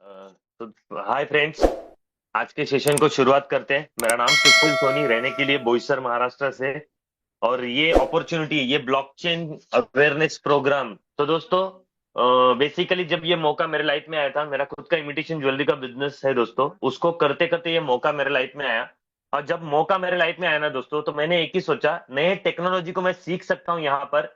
तो hi friends. आज के सेशन को शुरुआत करते हैं। मेरा नाम सुशील सोनी, रहने के लिए बोईसर महाराष्ट्र से। और ये अपॉर्चुनिटी, ये ब्लॉकचेन अवेयरनेस प्रोग्राम, तो दोस्तों बेसिकली जब ये मौका मेरे लाइफ में आया था, मेरा खुद का इमिटेशन ज्वेलरी का बिजनेस है दोस्तों, उसको करते करते ये मौका मेरे लाइफ में आया। और जब मौका मेरे लाइफ में आया ना दोस्तों, तो मैंने एक ही सोचा, नए टेक्नोलॉजी को मैं सीख सकता हूँ यहाँ पर।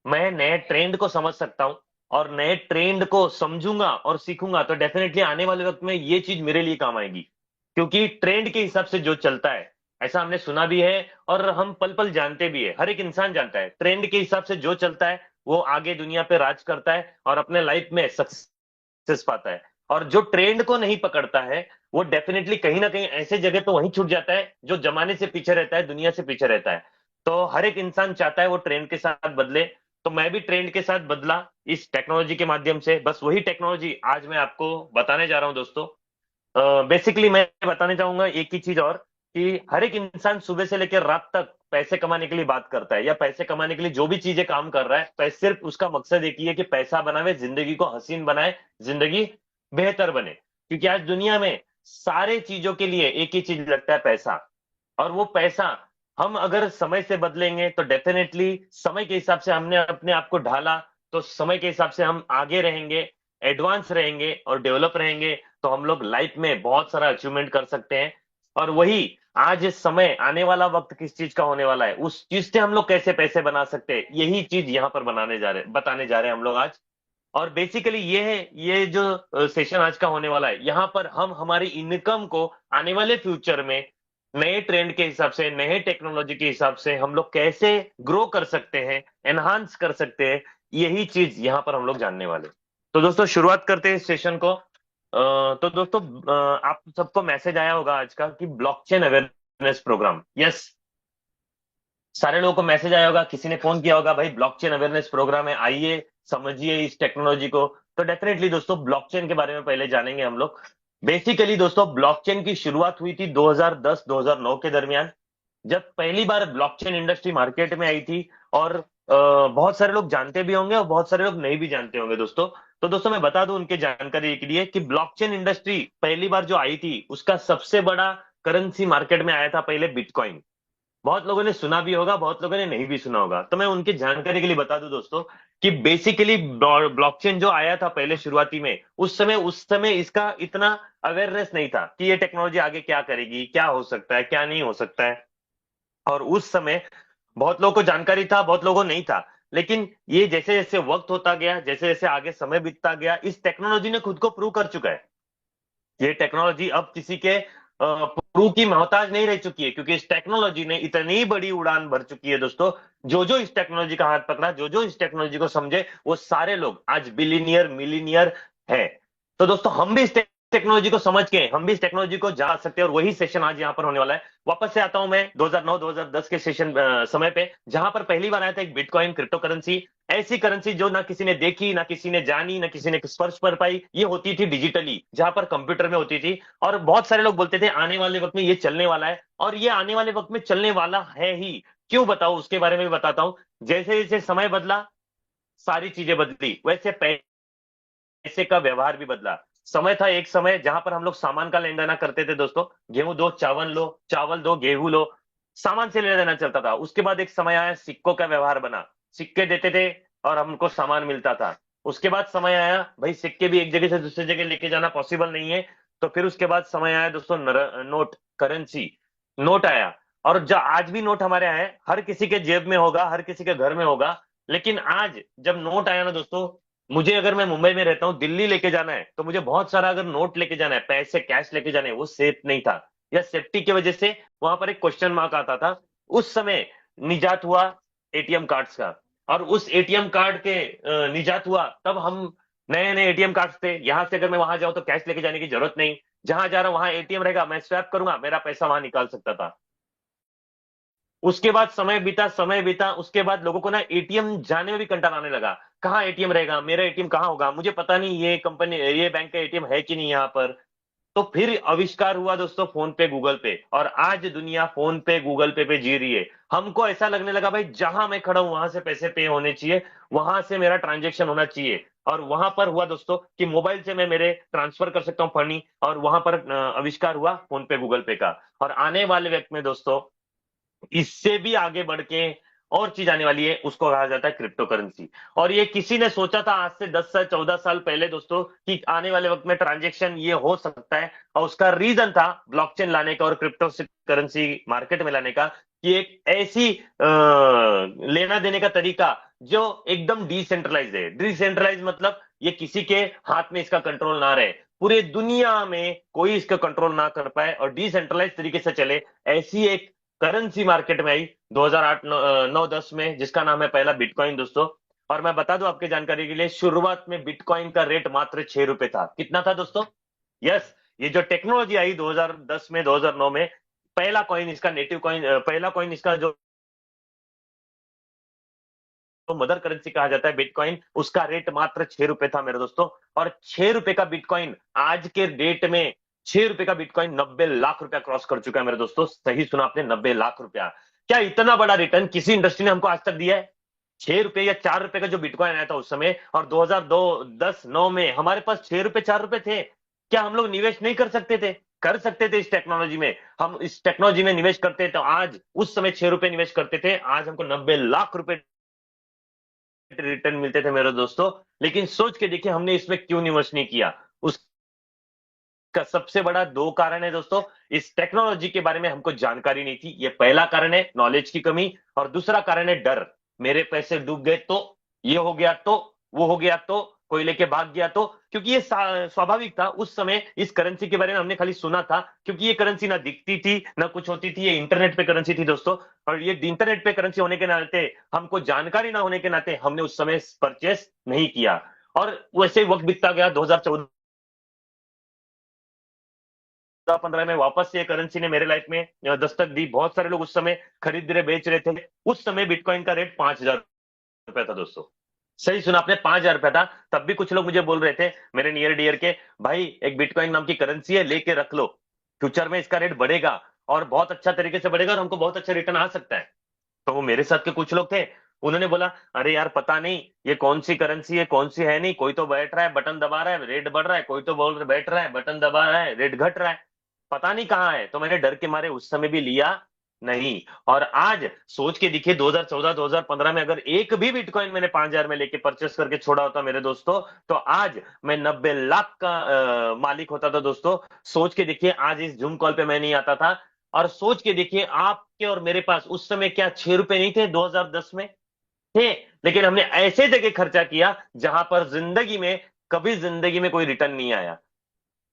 मैं नए ट्रेंड को समझ सकता हूँ, और नए ट्रेंड को समझूंगा और सीखूंगा तो डेफिनेटली आने वाले वक्त में ये चीज मेरे लिए काम आएगी। क्योंकि ट्रेंड के हिसाब से जो चलता है, ऐसा हमने सुना भी है और हम पल पल जानते भी है, हर एक इंसान जानता है, ट्रेंड के हिसाब से जो चलता है वो आगे दुनिया पे राज करता है और अपने लाइफ में सक्सेस पाता है। और जो ट्रेंड को नहीं पकड़ता है, वो डेफिनेटली कहीं ना कहीं ऐसे जगह पे वहीं छूट जाता है जो जमाने से पीछे रहता है, दुनिया से पीछे रहता है। तो हर एक इंसान चाहता है वो ट्रेंड के साथ बदले। तो मैं भी ट्रेंड के साथ बदला इस टेक्नोलॉजी के माध्यम से। बस वही टेक्नोलॉजी आज मैं आपको बताने जा रहा हूं दोस्तों। बेसिकली मैं बताने चाहूंगा एक ही चीज और, कि हर एक इंसान सुबह से लेकर रात तक पैसे कमाने के लिए बात करता है, या पैसे कमाने के लिए जो भी चीजें काम कर रहा है, सिर्फ उसका मकसद एक ही है कि पैसा बनावे, जिंदगी को हसीन बनाए, जिंदगी बेहतर बने। क्योंकि आज दुनिया में सारे चीजों के लिए एक ही चीज लगता है, पैसा। और वो पैसा हम अगर समय से बदलेंगे तो डेफिनेटली, समय के हिसाब से हमने अपने आप को ढाला, तो समय के हिसाब से हम आगे रहेंगे, एडवांस रहेंगे और डेवलप रहेंगे, तो हम लोग लाइफ में बहुत सारा अचीवमेंट कर सकते हैं। और वही आज समय, आने वाला वक्त किस चीज का होने वाला है, उस चीज से हम लोग कैसे पैसे बना सकते हैं, यही चीज यहाँ पर बताने जा रहे हैं हम लोग आज। और बेसिकली ये है, ये जो सेशन आज का होने वाला है, यहाँ पर हम हमारी इनकम को आने वाले फ्यूचर में नए ट्रेंड के हिसाब से, नए टेक्नोलॉजी के हिसाब से हम लोग कैसे ग्रो कर सकते हैं, एनहांस कर सकते हैं, यही चीज यहाँ पर हम लोग जानने वाले। तो दोस्तों शुरुआत करते हैं इस सेशन को। तो दोस्तों, आप सबको मैसेज आया होगा आज का कि ब्लॉकचेन अवेयरनेस प्रोग्राम। यस, सारे लोगों को मैसेज आया होगा, किसी ने फोन किया होगा, भाई ब्लॉकचेन अवेयरनेस प्रोग्राम है, आइए समझिए इस टेक्नोलॉजी को। तो डेफिनेटली दोस्तों, ब्लॉकचेन के बारे में पहले जानेंगे हम लोग। बेसिकली दोस्तों, ब्लॉकचेन की शुरुआत हुई थी 2010-2009 के दरमियान, जब पहली बार ब्लॉकचेन इंडस्ट्री मार्केट में आई थी। और बहुत सारे लोग जानते भी होंगे और बहुत सारे लोग नहीं भी जानते होंगे दोस्तों। तो दोस्तों मैं बता दूं उनके जानकारी के लिए, कि ब्लॉकचेन इंडस्ट्री पहली बार जो आई थी, उसका सबसे बड़ा करेंसी मार्केट में आया था पहले बिटकॉइन। बहुत लोगों ने सुना भी होगा, बहुत लोगों ने नहीं भी सुना होगा, तो मैं उनकी जानकारी के लिए बता दूं दोस्तों, कि बेसिकली ब्लॉकचेन जो आया था पहले शुरुआती में, उस समय इसका इतना अवेयरनेस नहीं था कि ये टेक्नोलॉजी आगे क्या करेगी, क्या हो सकता है, क्या नहीं हो सकता है। और उस समय बहुत लोगों को जानकारी था, बहुत लोगों को नहीं था। लेकिन ये जैसे जैसे वक्त होता गया, जैसे जैसे आगे समय बीतता गया, इस टेक्नोलॉजी ने खुद को प्रूव कर चुका है। ये टेक्नोलॉजी अब किसी के प्रूव की मोहताज नहीं रह चुकी है, क्योंकि इस टेक्नोलॉजी ने इतनी बड़ी उड़ान भर चुकी है दोस्तों। जो जो इस टेक्नोलॉजी का हाथ पकड़ा, जो जो इस टेक्नोलॉजी को समझे, वो सारे लोग आज बिलीनियर, मिलीनियर है। तो दोस्तों, हम भी इस टेक्नोलॉजी को समझ के हम भी इस टेक्नोलॉजी को जा सकते हैं, और वही सेशन आज यहाँ पर होने वाला है। वापस से आता हूं मैं 2009-2010 के सेशन समय पे, जहां पर पहली बार आया था एक बिटकॉइन क्रिप्टो करेंसी। ऐसी करेंसी जो ना किसी ने देखी, ना किसी ने जानी, ना किसी ने स्पर्श कर पाई। ये होती थी डिजिटली, जहां पर कंप्यूटर में होती थी। और बहुत सारे लोग बोलते थे आने वाले वक्त में ये चलने वाला है, और ये आने वाले वक्त में चलने वाला है ही। क्यों बताओ, उसके बारे में भी बताता हूं। जैसे जैसे समय बदला, सारी चीजें बदली, वैसे पैसे का व्यवहार भी बदला। समय था, एक समय जहां पर हम लोग सामान का लेन देना करते थे दोस्तों। गेहूं दो चावल लो, चावल दो गेहूं लो, सामान से लेना देना चलता था। उसके बाद एक समय आया, सिक्कों का व्यवहार बना, सिक्के देते थे और हमको सामान मिलता था। उसके बाद समय आया, भाई सिक्के भी एक जगह से दूसरी जगह लेके जाना पॉसिबल नहीं है। तो फिर उसके बाद समय आया दोस्तों, नोट, करेंसी, नोट आया। और जो आज भी नोट हमारे यहाँ है, हर किसी के जेब में होगा, हर किसी के घर में होगा। लेकिन आज जब नोट आया ना दोस्तों, मुझे अगर मैं मुंबई में रहता हूँ, दिल्ली लेके जाना है, तो मुझे बहुत सारा अगर नोट लेके जाना है, पैसे कैश लेके जाने हैं, वो सेफ नहीं था, या सेफ्टी की वजह से वहां पर एक क्वेश्चन मार्क आता था। उस समय निजात हुआ एटीएम कार्ड्स का। और उस एटीएम कार्ड के निजात हुआ तब हम, नए नए एटीएम कार्ड थे, यहां से अगर मैं वहां जाऊं तो कैश लेके जाने की जरूरत नहीं, जहां जा रहा हूं वहां एटीएम रहेगा, मैं स्वैप करूंगा, मेरा पैसा वहां निकाल सकता था। उसके बाद समय बीता, समय बीता, उसके बाद लोगों को ना एटीएम जाने में भी कंटाल आने लगा। कहाँ एटीएम रहेगा, मेरा एटीएम कहाँ होगा, मुझे पता नहीं ये कंपनी, ये बैंक का एटीएम है कि नहीं यहाँ पर। तो फिर आविष्कार हुआ दोस्तों फोन पे, गूगल पे, और आज दुनिया फोन पे, गूगल पे जी रही है। हमको ऐसा लगने लगा, भाई जहां मैं खड़ा हूं वहां से पैसे पे होने चाहिए, वहां से मेरा ट्रांजेक्शन होना चाहिए। और वहां पर हुआ दोस्तों कि मोबाइल से मैं मेरे ट्रांसफर कर सकता हूं फंड, और वहां पर आविष्कार हुआ फोन पे गूगल पे का। और आने वाले वक्त में दोस्तों इससे भी आगे बढ़ के और चीज आने वाली है, उसको कहा जाता है क्रिप्टो करेंसी। और ये किसी ने सोचा था आज से 10 से 14 साल पहले दोस्तों कि आने वाले वक्त में ट्रांजैक्शन ये हो सकता है, और उसका रीजन था ब्लॉकचेन लाने का और क्रिप्टो करेंसी मार्केट में लाने का, कि एक ऐसी लेना देने का तरीका जो एकदम डिसेंट्रलाइज है। डिसेंट्रलाइज मतलब ये किसी के हाथ में इसका कंट्रोल ना रहे, पूरे दुनिया में कोई इसका कंट्रोल ना कर पाए और डिसेंट्रलाइज तरीके से चले, ऐसी एक करेंसी मार्केट में आई 2008 9 10 में, जिसका नाम है पहला बिटकॉइन दोस्तों। और मैं बता दूं आपके जानकारी के लिए, शुरुआत में बिटकॉइन का रेट मात्र 6 रुपए था। कितना था दोस्तों? यस, ये जो टेक्नोलॉजी आई 2010 में 2009 में, पहला कॉइन इसका नेटिव कॉइन, पहला कॉइन इसका जो मदर करेंसी कहा जाता है बिटकॉइन, उसका रेट मात्र 6 रुपए था मेरे दोस्तों। और 6 रुपए का बिटकॉइन आज के डेट में, 6 रुपए का बिटकॉइन 90 लाख रुपया क्रॉस कर चुका है मेरे दोस्तों। सही सुना आपने, 90 लाख रुपया। क्या इतना बड़ा रिटर्न किसी इंडस्ट्री ने हमको आज तक दिया है? 6 रुपए या 4 रुपए का जो बिटकॉइन आया था उस समय, और 2002 10 9 में हमारे पास 6 रुपए 4 रुपए थे, क्या हम लोग निवेश नहीं कर सकते थे? कर सकते थे इस टेक्नोलॉजी में। हम इस टेक्नोलॉजी में निवेश करते तो आज, उस समय 6 रुपए निवेश करते थे, आज हमको 90 लाख रुपए रिटर्न मिलते थे मेरे दोस्तों। लेकिन सोच के देखिए हमने इसमें क्यों निवेश नहीं किया। उसका सबसे बड़ा दो कारण है दोस्तों, इस टेक्नोलॉजी के बारे में हमको जानकारी नहीं थी, ये पहला कारण है नॉलेज की कमी। और दूसरा कारण है डर, मेरे पैसे डूब गए तो, ये हो गया तो, वो हो गया तो, कोई लेके भाग गया तो। क्योंकि ये स्वाभाविक था, उस समय इस करेंसी के बारे में हमने खाली सुना था, क्योंकि ये करेंसी ना दिखती थी ना कुछ होती थी, ये इंटरनेट पे करेंसी थी दोस्तों। और ये इंटरनेट पे करेंसी होने के नाते, हमको जानकारी ना होने के नाते हमने उस समय परचेस नहीं किया। और वैसे ही वक्त बीतता गया, 2014 15 में वापस से ये करेंसी ने मेरे लाइफ में दस्तक दी। बहुत सारे लोग उस समय खरीद रहे बेच रहे थे। उस समय बिटकॉइन का रेट 5,000 रुपया था दोस्तों। सही सुना आपने, 5,000 रुपया था। तब भी कुछ लोग मुझे बोल रहे थे, मेरे नियर डियर के, भाई एक बिटकॉइन नाम की करेंसी है, लेके रख लो, फ्यूचर में इसका रेट बढ़ेगा और बहुत अच्छा तरीके से बढ़ेगा और हमको बहुत अच्छा रिटर्न आ सकता है। तो वो मेरे साथ के कुछ लोग थे, उन्होंने बोला, अरे यार पता नहीं ये कौन सी करेंसी है कौन सी है नहीं, कोई तो बैठ रहा है बटन दबा रहा है रेट बढ़ रहा है, कोई तो बोल रहा बैठ रहा है बटन दबा रहा है रेट घट रहा है, पता नहीं कहाँ है। तो मैंने डर के मारे उस समय भी लिया नहीं। और आज सोच के देखिए, 2014 2015 में अगर एक भी बिटकॉइन मैंने 5,000 में लेके परचेस करके छोड़ा होता मेरे दोस्तों, तो आज मैं 90 लाख का मालिक होता था दोस्तों। सोच के देखिए, आज इस जूम कॉल पे मैं नहीं आता था। और सोच के देखिए, आपके और मेरे पास उस समय क्या 6 रुपए नहीं थे? 2010 में थे, लेकिन हमने ऐसे जगह खर्चा किया जहां पर जिंदगी में, कभी जिंदगी में कोई रिटर्न नहीं आया।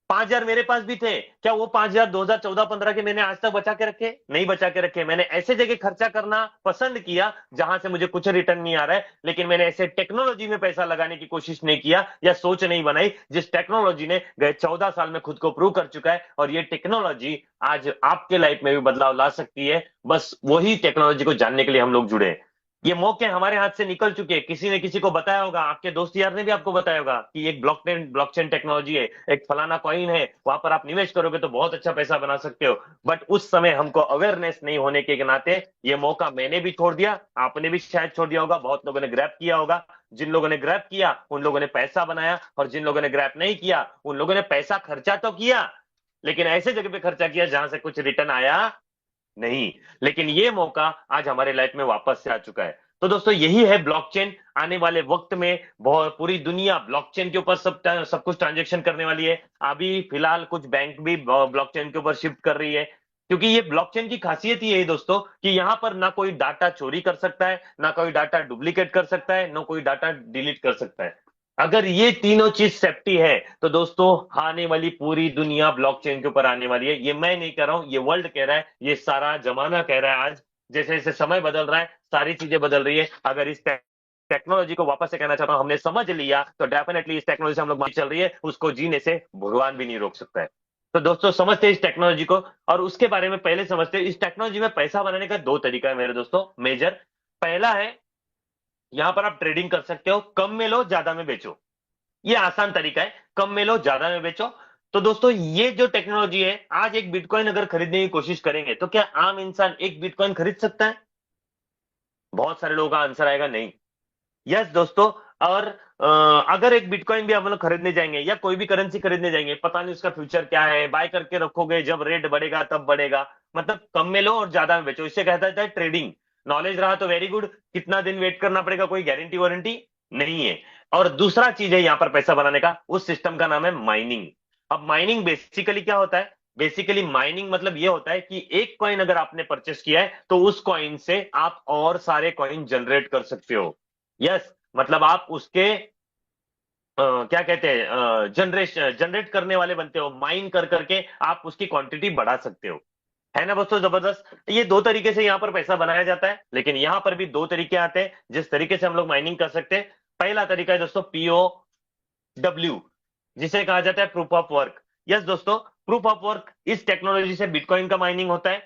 5,000 मेरे पास भी थे, क्या वो 5,000 2014-15 के मैंने आज तक बचा के रखे? नहीं बचा के रखे। मैंने ऐसे जगह खर्चा करना पसंद किया जहां से मुझे कुछ रिटर्न नहीं आ रहा है, लेकिन मैंने ऐसे टेक्नोलॉजी में पैसा लगाने की कोशिश नहीं किया या सोच नहीं बनाई जिस टेक्नोलॉजी ने गए 14 साल में खुद को प्रूव कर चुका है। और ये टेक्नोलॉजी आज आपके लाइफ में भी बदलाव ला सकती है। बस वही टेक्नोलॉजी को जानने के लिए हम लोग जुड़े हैं। ये मौके हमारे हाथ से निकल चुके हैं, किसी ने किसी को बताया होगा, आपके दोस्त यार ने भी आपको बताया होगा कि एक ब्लॉकचेन टेक्नोलॉजी है, एक फलाना कॉइन है, वहां पर आप निवेश करोगे तो बहुत अच्छा पैसा बना सकते हो। बट उस समय हमको अवेयरनेस नहीं होने के नाते ये मौका मैंने भी छोड़ दिया, आपने भी शायद छोड़ दिया होगा, बहुत लोगों ने ग्रैब किया होगा। जिन लोगों ने ग्रैब किया उन लोगों ने पैसा बनाया, और जिन लोगों ने ग्रैब नहीं किया उन लोगों ने पैसा खर्चा तो किया, लेकिन ऐसे जगह पे खर्चा किया जहां से कुछ रिटर्न आया नहीं। लेकिन ये मौका आज हमारे लाइफ में वापस से आ चुका है। तो दोस्तों यही है ब्लॉकचेन। आने वाले वक्त में बहुत पूरी दुनिया ब्लॉकचेन के ऊपर सब कुछ ट्रांजेक्शन करने वाली है। अभी फिलहाल कुछ बैंक भी ब्लॉकचेन के ऊपर शिफ्ट कर रही है, क्योंकि ये ब्लॉकचेन की खासियत ही है दोस्तों कि यहाँ पर ना कोई डाटा चोरी कर सकता है, ना कोई डाटा डुप्लीकेट कर सकता है, ना कोई डाटा डिलीट कर सकता है। अगर ये तीनों चीज सेफ्टी है, तो दोस्तों आने वाली पूरी दुनिया ब्लॉकचेन के ऊपर आने वाली है। ये मैं नहीं कह रहा हूं, ये वर्ल्ड कह रहा है, ये सारा जमाना कह रहा है। आज जैसे जैसे समय बदल रहा है, सारी चीजें बदल रही है। अगर इस टेक्नोलॉजी को वापस से कहना चाहता हूं, हमने समझ लिया तो डेफिनेटली इस टेक्नोलॉजी से हम लोग चल रही है, उसको जीने से भगवान भी नहीं रोक सकता है। तो दोस्तों समझते हैं इस टेक्नोलॉजी को, और उसके बारे में पहले समझते हैं इस टेक्नोलॉजी में पैसा बनाने का दो तरीका है मेरे दोस्तों मेजर। पहला है, यहां पर आप ट्रेडिंग कर सकते हो, कम में लो ज्यादा में बेचो। ये आसान तरीका है, कम में लो ज्यादा में बेचो। तो दोस्तों ये जो टेक्नोलॉजी है, आज एक बिटकॉइन अगर खरीदने की कोशिश करेंगे तो क्या आम इंसान एक बिटकॉइन खरीद सकता है? बहुत सारे लोगों का आंसर आएगा नहीं। यस दोस्तों। और अगर एक बिटकॉइन भी हम लोग खरीदने जाएंगे या कोई भी करेंसी खरीदने जाएंगे, पता नहीं उसका फ्यूचर क्या है, बाय करके रखोगे, जब रेट बढ़ेगा तब बढ़ेगा। मतलब कम में लो और ज्यादा में बेचो, इससे कहता है ट्रेडिंग। नॉलेज रहा तो वेरी गुड, कितना दिन वेट करना पड़ेगा कोई गारंटी वारंटी नहीं है। और दूसरा चीज है यहाँ पर पैसा बनाने का, उस सिस्टम का नाम है माइनिंग। अब माइनिंग बेसिकली क्या होता है? बेसिकली माइनिंग मतलब ये होता है कि एक कॉइन अगर आपने परचेस किया है तो उस कॉइन से आप और सारे कॉइन जनरेट कर सकते हो। यस, मतलब आप उसके क्या कहते हैं, जनरेट करने वाले बनते हो, माइन कर करके आप उसकी क्वांटिटी बढ़ा सकते हो। है ना दोस्तों जबरदस्त? ये दो तरीके से यहाँ पर पैसा बनाया जाता है, लेकिन यहाँ पर भी दो तरीके आते हैं जिस तरीके से हम लोग माइनिंग कर सकते हैं। पहला तरीका है दोस्तों POW, जिसे कहा जाता है प्रूफ ऑफ वर्क। यस दोस्तों, प्रूफ ऑफ वर्क, इस टेक्नोलॉजी से बिटकॉइन का माइनिंग होता है।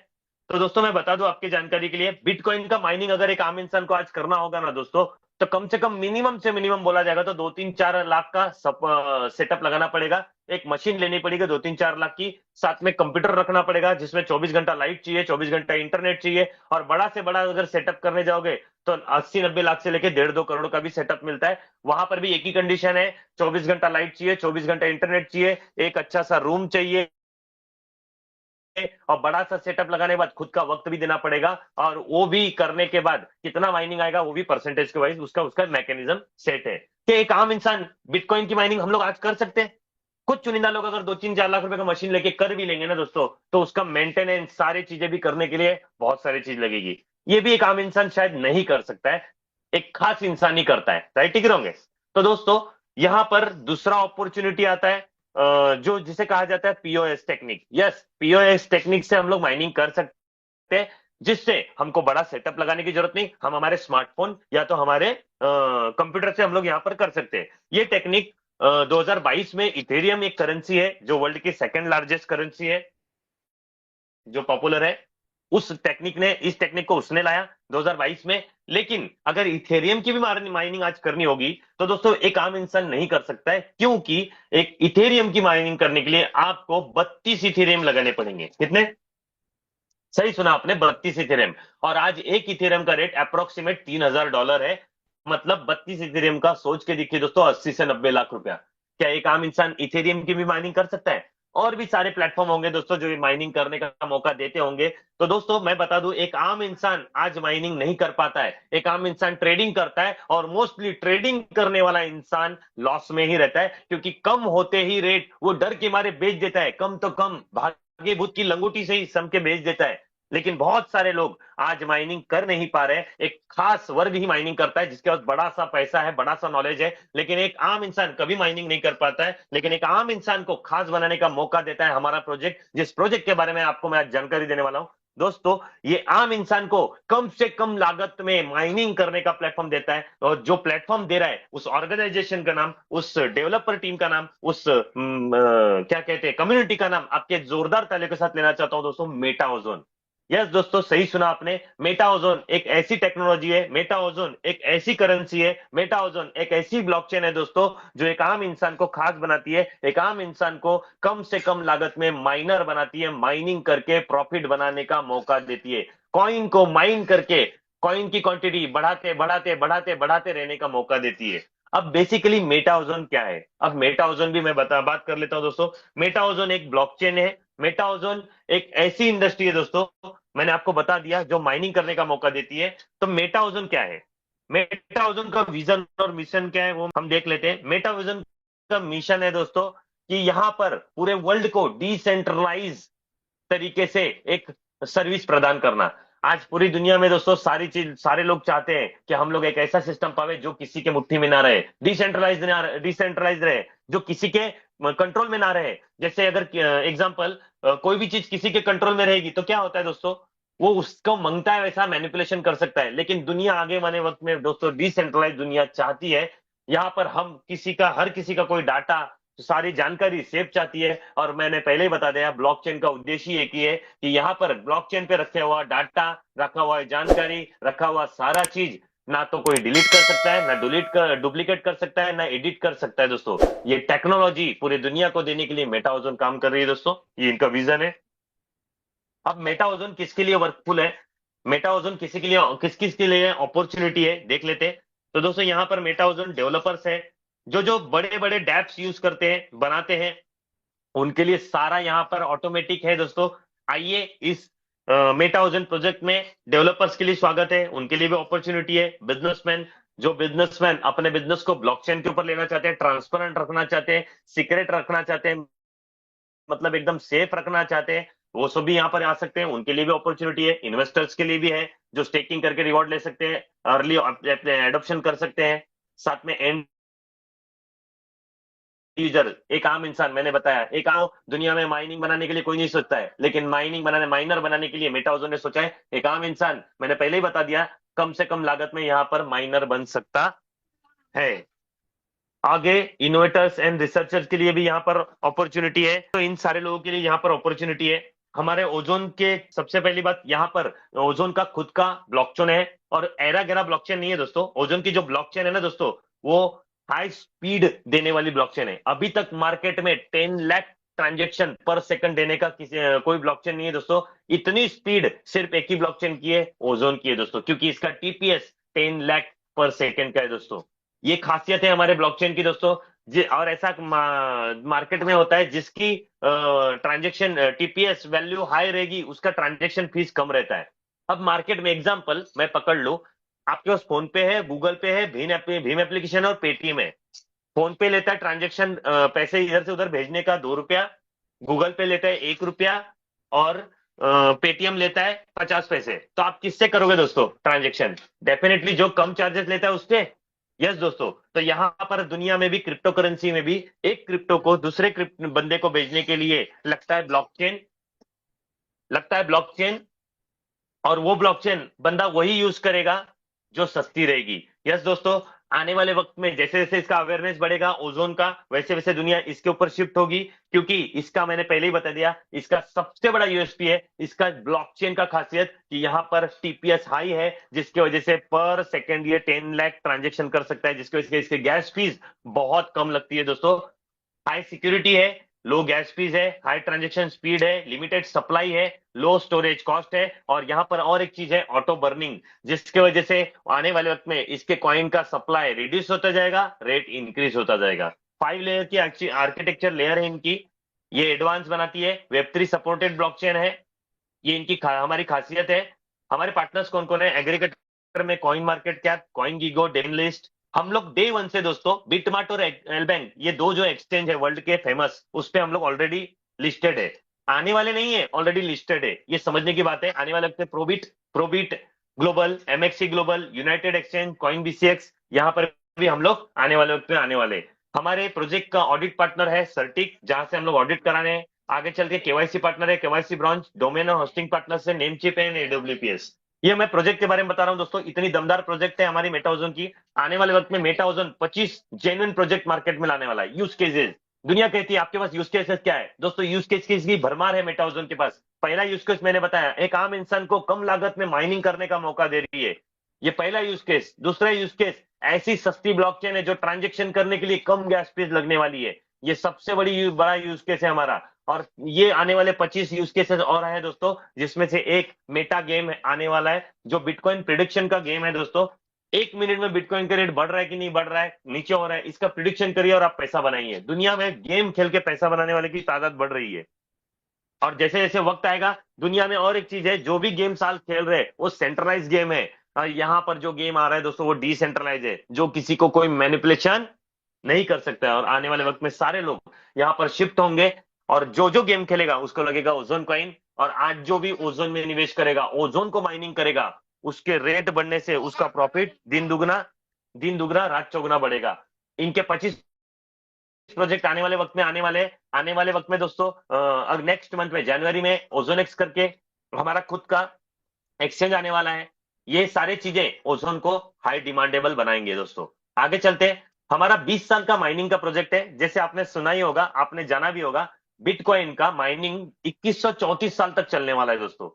तो दोस्तों मैं बता दूं आपकी जानकारी के लिए, बिटकॉइन का माइनिंग अगर एक आम इंसान को आज करना होगा ना दोस्तों, तो कम से कम मिनिमम से मिनिमम बोला जाएगा तो 2-3-4 लाख का सेटअप लगाना पड़ेगा। एक मशीन लेनी पड़ेगी 2-3-4 लाख की, साथ में कंप्यूटर रखना पड़ेगा जिसमें 24 घंटा लाइट चाहिए, 24 घंटा इंटरनेट चाहिए। और बड़ा से बड़ा अगर सेटअप करने जाओगे तो 80-90 लाख से लेके 1.5-2 करोड़ का भी सेटअप मिलता है। वहां पर भी एक ही कंडीशन है, 24 घंटा लाइट चाहिए, 24 घंटा इंटरनेट चाहिए, एक अच्छा सा रूम चाहिए, और बड़ा सा सेटअप लगाने के बाद खुद का वक्त भी देना पड़ेगा। और वो भी करने के बाद कितना माइनिंग आएगा वो भी परसेंटेज के वाइज उसका उसका मैकेनिज्म सेट है। कि एक आम इंसान बिटकॉइन की माइनिंग हम लोग आज कर सकते हैं। कुछ चुनिंदा लोग अगर 2-3-4 लाख रुपए का मशीन लेके कर भी लेंगे ना दोस्तों, तो उसका मेंटेनेंस सारी चीजें भी करने के लिए बहुत सारी चीज लगेगी। ये भी एक आम इंसान शायद नहीं कर सकता है, एक खास इंसान ही करता है। राइट, ठीक रहोगे? तो दोस्तों यहां पर दूसरा अपॉर्चुनिटी आता है, जो जिसे कहा जाता है POS technique. Yes, POS technique से हम लोग माइनिंग कर सकते हैं, जिससे हमको बड़ा सेटअप लगाने की जरूरत नहीं, हम हमारे स्मार्टफोन या तो हमारे कंप्यूटर से हम लोग यहाँ पर कर सकते हैं। ये टेक्निक 2022 में इथेरियम एक करेंसी है जो वर्ल्ड की सेकंड लार्जेस्ट करेंसी है, जो पॉपुलर है, उस टेक्निक ने इस टेक्निक को उसने लाया 2022 में। लेकिन अगर इथेरियम की भी माइनिंग आज करनी होगी तो दोस्तों एक आम इंसान नहीं कर सकता है, क्योंकि एक इथेरियम की माइनिंग करने के लिए आपको 32 इथेरियम लगाने पड़ेंगे। कितने? सही सुना आपने, 32 इथेरियम। और आज एक इथेरियम का रेट अप्रोक्सीमेट $3,000 है। मतलब 32 इथेरियम का सोच के देखिए दोस्तों, 80 से 90 लाख रुपया। क्या एक आम इंसान इथेरियम की भी माइनिंग कर सकता है? और भी सारे प्लेटफॉर्म होंगे दोस्तों जो माइनिंग करने का मौका देते होंगे। तो दोस्तों मैं बता दूं, एक आम इंसान आज माइनिंग नहीं कर पाता है। एक आम इंसान ट्रेडिंग करता है, और मोस्टली ट्रेडिंग करने वाला इंसान लॉस में ही रहता है, क्योंकि कम होते ही रेट वो डर के मारे बेच देता है, कम तो कम भागे भूत की लंगोटी से ही सम के बेच देता है। लेकिन बहुत सारे लोग आज माइनिंग कर नहीं पा रहे। एक खास वर्ग ही माइनिंग करता है जिसके पास बड़ा सा पैसा है, बड़ा सा नॉलेज है, लेकिन एक आम इंसान कभी माइनिंग नहीं कर पाता है। लेकिन एक आम इंसान को खास बनाने का मौका देता है हमारा प्रोजेक्ट, जिस प्रोजेक्ट के बारे में आपको मैं आज जानकारी देने वाला हूं। दोस्तों ये आम इंसान को कम से कम लागत में माइनिंग करने का प्लेटफॉर्म देता है, और जो प्लेटफॉर्म दे रहा है उस ऑर्गेनाइजेशन का नाम, उस डेवलपर टीम का नाम, उस क्या कहते हैं कम्युनिटी का नाम आपके जोरदार तालियों के साथ लेना चाहता हूं दोस्तों, मेटा ओजोन। यस दोस्तों, सही सुना आपने। मेटा ओजोन एक ऐसी टेक्नोलॉजी है, मेटा ओजोन एक ऐसी करेंसी है, मेटा ओजोन एक ऐसी ब्लॉकचेन है दोस्तों, जो एक आम इंसान को खास बनाती है, एक आम इंसान को कम से कम लागत में माइनर बनाती है, माइनिंग करके प्रॉफिट बनाने का मौका देती है, कॉइन को माइन करके कॉइन की क्वांटिटी बढ़ाते बढ़ाते बढ़ाते बढ़ाते रहने का मौका देती है। अब बेसिकली मेटा ओजोन क्या है? अब मेटा ओजोन भी मैं बात कर लेता हूं दोस्तों। मेटा ओजोन एक ब्लॉकचेन है। मेटा ओजोन एक ऐसी इंडस्ट्री है दोस्तों, मैंने आपको बता दिया, जो माइनिंग करने का मौका देती है। तो मेटा ओजोन क्या है? मेटा ओजोन का विजन और मिशन क्या है वो हम देख लेते हैं। मेटा ओजोन का मिशन है दोस्तों कि यहां पर पूरे वर्ल्ड को डिसेंट्रलाइज तरीके से एक सर्विस प्रदान करना। आज पूरी दुनिया में दोस्तों सारी चीज सारे लोग चाहते हैं कि हम लोग एक ऐसा सिस्टम पावे जो किसी के मुट्ठी में ना रहे, डिसेंट्रलाइज रहे, जो किसी के कंट्रोल में ना रहे। जैसे अगर एग्जांपल, कोई भी चीज किसी के कंट्रोल में रहेगी तो क्या होता है दोस्तों, वो उसको मांगता है वैसा मैनिपुलेशन कर सकता है। लेकिन दुनिया आगे आने वक्त में दोस्तों डिसेंट्रलाइज दुनिया चाहती है। यहाँ पर हम किसी का हर किसी का कोई डाटा, सारी जानकारी सेव चाहती है। और मैंने पहले ही बता दिया, ब्लॉकचेन का उद्देश्य एक ही है कि यहाँ पर ब्लॉकचेन पे रखे हुआ डाटा, रखा हुआ जानकारी, रखा हुआ सारा चीज ना तो कोई डिलीट कर सकता है, ना डुप्लीकेट कर सकता है, ना एडिट कर सकता है दोस्तों। ये टेक्नोलॉजी पूरी दुनिया को देने के लिए मेटा ओजोन काम कर रही है दोस्तों, ये इनका विजन है। अब मेटा ओजोन किसके लिए वर्कफुल है, मेटा ओजोन किस किस के लिए अपॉर्चुनिटी है, देख लेते हैं। तो दोस्तों यहाँ पर मेटा ओजोन डेवलपर्स है, जो जो बड़े बड़े डैप्स यूज करते हैं, बनाते हैं, उनके लिए सारा यहाँ पर ऑटोमेटिक है दोस्तों। आइए इस मेटा ओजन प्रोजेक्ट में डेवलपर्स के लिए स्वागत है, उनके लिए भी अपॉर्चुनिटी है। बिजनेसमैन, जो बिजनेसमैन अपने बिजनेस को ब्लॉकचेन के ऊपर लेना चाहते हैं, ट्रांसपेरेंट रखना चाहते हैं, सीक्रेट रखना चाहते हैं, मतलब एकदम सेफ रखना चाहते हैं, वो सब भी यहाँ पर आ सकते हैं, उनके लिए भी अपॉर्चुनिटी है। इन्वेस्टर्स के लिए भी है, जो स्टेकिंग करके रिवॉर्ड ले सकते हैं, अर्ली एडॉप्शन कर सकते हैं। साथ में एंड यूजर, एक आम इंसान, मैंने बताया एक आम, दुनिया में माइनिंग बनाने के लिए कोई नहीं सोचता है, लेकिन माइनर बनाने के लिए मेटाओजन ने सोचा है। एक आम इंसान, मैंने पहले ही बता दिया, कम से कम लागत में यहाँ पर माइनर बन सकता है। आगे इनोवेटर्स एंड रिसर्चर्स के लिए भी यहाँ पर अपॉर्चुनिटी है, तो इन सारे लोगों के लिए यहाँ पर अपॉर्चुनिटी है। हमारे ओजोन के सबसे पहली बात, यहाँ पर ओजोन का खुद का ब्लॉकचेन है, और एरा गैरा ब्लॉकचेन नहीं है दोस्तों। ओजोन की जो ब्लॉकचेन है ना दोस्तों, वो हाई स्पीड देने वाली ब्लॉकचेन है। अभी तक मार्केट में 10 लाख ट्रांजेक्शन पर सेकंड देने का कोई ब्लॉकचेन नहीं है दोस्तों। इतनी स्पीड सिर्फ एक ही ब्लॉकचेन की है, ओजोन की है दोस्तों, क्योंकि इसका टीपीएस 10 लाख पर सेकंड का है दोस्तों। ये खासियत है हमारे ब्लॉकचेन की दोस्तों। और ऐसा मार्केट में होता है, जिसकी ट्रांजेक्शन टीपीएस वैल्यू हाई रहेगी, उसका ट्रांजेक्शन फीस कम रहता है। अब मार्केट में एग्जांपल मैं पकड़ लो, आपके पास फोन पे है, गूगल पे है, भीम एप्लीकेशन और पेटीएम है। फोन पे लेता है ट्रांजेक्शन, पैसे इधर से उधर भेजने का 2 रुपया, गूगल पे लेता है 1 रुपया, और पेटीएम लेता है 50 पैसे। तो आप किससे करोगे दोस्तों ट्रांजेक्शन? डेफिनेटली जो कम चार्जेस लेता है उससे। यस दोस्तों, तो यहां पर दुनिया में भी, क्रिप्टो करेंसी में भी, एक क्रिप्टो को दूसरे बंदे को भेजने के लिए लगता है ब्लॉकचेन, और वो ब्लॉकचेन बंदा वही यूज करेगा जो सस्ती रहेगी। यस दोस्तों, आने वाले वक्त में जैसे जैसे इसका अवेयरनेस बढ़ेगा ओजोन का, वैसे वैसे दुनिया इसके ऊपर शिफ्ट होगी, क्योंकि इसका मैंने पहले ही बता दिया, इसका सबसे बड़ा यूएसपी है इसका ब्लॉकचेन का खासियत, कि यहाँ पर टीपीएस हाई है, जिसकी वजह से पर सेकंड ये 10 लाख ट्रांजेक्शन कर सकता है, जिसकी वजह से इसके गैस फीस बहुत कम लगती है दोस्तों। हाई सिक्योरिटी है, लो गैस फीस है, हाई ट्रांजेक्शन स्पीड है, लिमिटेड सप्लाई है, लो स्टोरेज कॉस्ट है, और यहाँ पर और एक चीज है, ऑटो बर्निंग, जिसके वजह से आने वाले वक्त में इसके कॉइन का सप्लाई रिड्यूस होता जाएगा, रेट इंक्रीज होता जाएगा। 5 लेयर की आर्किटेक्चर लेयर है इनकी, ये एडवांस बनाती है, वेब3 सपोर्टेड ब्लॉकचेन है। ये हमारी खासियत है। हमारे पार्टनर्स कौन कौन है? एग्रीगेटर में CoinMarketCap, CoinGecko, डेनलिस्ट। हम लोग डे वन से दोस्तों बिटमार्ट और एलबैंक, ये दो जो एक्सचेंज है वर्ल्ड के फेमस, उस पे हम लोग ऑलरेडी लिस्टेड है। आने वाले नहीं है, ऑलरेडी लिस्टेड है, ये समझने की बात है। आने वाले वक्त में ProBit Global, MXC Global, United Exchange, coin BCX, यहाँ पर भी हम लोग आने वाले वक्त में आने वाले। हमारे प्रोजेक्ट का ऑडिट पार्टनर है सर्टिक, जहां से हम लोग ऑडिट कराने हैं। आगे चल के केवाईसी पार्टनर है, केवाईसी ब्रांच, डोमेन और होस्टिंग पार्टनर से नेमचिप एंड एडब्ल्यूपीएस। ये मैं प्रोजेक्ट के बारे में बता रहा हूं दोस्तों, इतनी दमदार प्रोजेक्ट है हमारी मेटाओजन की। आने वाले वक्त में मेटाओजन 25 जेन्युइन प्रोजेक्ट मार्केट में लाने वाला है। यूज केसेस, दुनिया कहती है आपके पास यूज केसेस क्या है दोस्तों? यूज केस की भरमार है मेटाओजन के पास। पहला यूज केस मैंने बताया, एक आम इंसान को कम लागत में माइनिंग करने का मौका दे रही है, ये पहला यूज केस। दूसरा यूज केस, ऐसी सस्ती ब्लॉकचेन है जो ट्रांजेक्शन करने के लिए कम गैस फीस लगने वाली है, ये सबसे बड़ा यूज केस है हमारा। और ये आने वाले 25 यूज केसेस और है दोस्तों, जिसमें से एक मेटा गेम आने वाला है, जो बिटकॉइन प्रिडिक्शन का गेम है दोस्तों। 1 मिनट में बिटकॉइन का रेट बढ़ रहा है कि नहीं बढ़ रहा है, नीचे हो रहा है, इसका प्रिडिक्शन करिए और आप पैसा बनाइए। दुनिया में गेम खेल के पैसा बनाने वाले की तादाद बढ़ रही है। और जैसे जैसे वक्त आएगा, दुनिया में और एक चीज है, जो भी गेम साल खेल रहे हैं वो सेंट्रलाइज गेम है। यहाँ पर जो गेम आ रहा है दोस्तों, वो डिसेंट्रलाइज है, जो किसी को कोई मैनिपुलेशन नहीं कर सकता है। और आने वाले वक्त में सारे लोग यहाँ पर शिफ्ट होंगे, और जो जो गेम खेलेगा उसको लगेगा ओजोन कॉइन। और आज जो भी ओजोन में निवेश करेगा, ओजोन को माइनिंग करेगा, उसके रेट बढ़ने से उसका प्रॉफिट दिन दुगना रात चौगुना बढ़ेगा। इनके 25 प्रोजेक्ट आने वाले वक्त में दोस्तों, नेक्स्ट मंथ में जनवरी में ओजोन एक्स करके हमारा खुद का एक्सचेंज आने वाला है। ये सारी चीजें ओजोन को हाई डिमांडेबल बनाएंगे दोस्तों। आगे चलते हैं, हमारा 20 साल का माइनिंग का प्रोजेक्ट है। जैसे आपने सुना ही होगा, आपने जाना भी होगा, बिटकॉइन का माइनिंग 2134 साल तक चलने वाला है दोस्तों।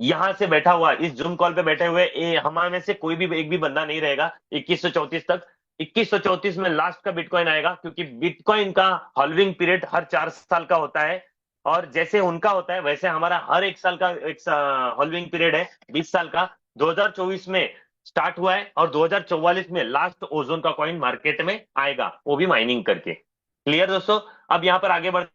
यहां से बैठा हुआ, इस जूम कॉल पे बैठे हुए हमारे में से कोई भी एक भी बंदा नहीं रहेगा 2134 तक। 2134 में लास्ट का बिटकॉइन आएगा, क्योंकि बिटकॉइन का हॉल्विंग पीरियड हर 4 साल का होता है। और जैसे उनका होता है, वैसे हमारा हर एक साल का एक हॉल्विंग पीरियड है 20 साल का। 2024 में स्टार्ट हुआ है और 2044 में लास्ट ओजोन का कॉइन मार्केट में आएगा, वो भी माइनिंग करके। क्लियर दोस्तों। अब यहाँ पर आगे बढ़ते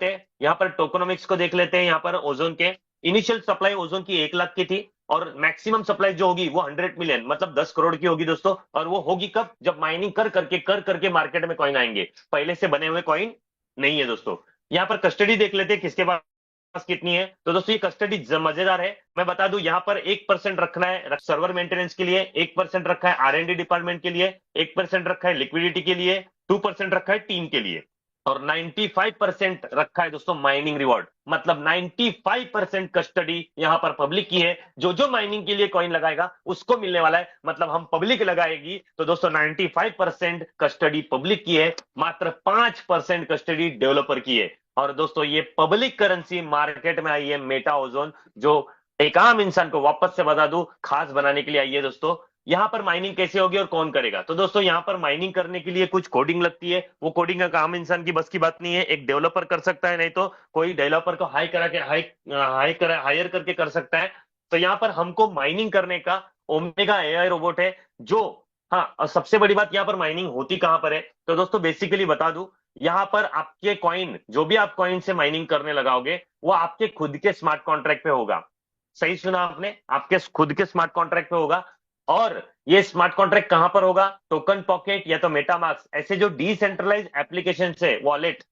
हैं, यहाँ पर टोकोनॉमिक्स को देख लेते हैं। यहाँ पर ओजोन के इनिशियल सप्लाई ओजोन की 1 लाख की थी, और मैक्सिमम सप्लाई जो होगी वो 100 मिलियन मतलब 10 करोड़ की होगी दोस्तों। और वो होगी कब? जब माइनिंग कर करके मार्केट में कॉइन आएंगे, पहले से बने हुए कॉइन नहीं है दोस्तों। यहाँ पर कस्टडी देख लेते हैं किसके पास कितनी है। तो दोस्तों ये कस्टडी मजेदार है, मैं बता दूं। यहाँ पर 1% रखना है सर्वर मेंटेनेंस के लिए, 1% रखा है R&D डिपार्टमेंट के लिए, 1% रखा है लिक्विडिटी के लिए, 2% रखा है टीम के लिए, और 95% रखा है दोस्तों माइनिंग रिवॉर्ड। मतलब 95% कस्टडी यहाँ पर पब्लिक की है। जो जो माइनिंग के लिए कॉइन लगाएगा उसको मिलने वाला है। मतलब हम पब्लिक लगाएगी तो दोस्तों 95% कस्टडी पब्लिक की है, मात्र 5% कस्टडी डेवलपर की है। और दोस्तों ये पब्लिक करेंसी मार्केट में आई है मेटा ओजोन, जो एक आम इंसान को वापस से बता दूं खास बनाने के लिए आई है दोस्तों। यहाँ पर माइनिंग कैसे होगी और कौन करेगा? तो दोस्तों यहाँ पर माइनिंग करने के लिए कुछ कोडिंग लगती है। वो कोडिंग का आम इंसान की बस की बात नहीं है, एक डेवलपर कर सकता है, नहीं तो कोई डेवलपर को हायर करके कर सकता है। तो यहाँ पर हमको माइनिंग करने का ओमेगा एआई रोबोट है जो, हाँ, और सबसे बड़ी बात यहाँ पर माइनिंग होती कहां पर है? तो दोस्तों बेसिकली बता दूं, यहाँ पर आपके कॉइन, जो भी आप कॉइन से माइनिंग करने लगाओगे वो आपके खुद के स्मार्ट कॉन्ट्रैक्ट पे होगा। सही सुना आपने, आपके खुद के स्मार्ट कॉन्ट्रैक्ट पे होगा। और ये स्मार्ट कॉन्ट्रैक्ट कहां पर होगा? टोकन पॉकेट या तो मेटामास्क, ऐसे जो डिसेंट्रलाइज एप्लीकेशन है, वॉलेट,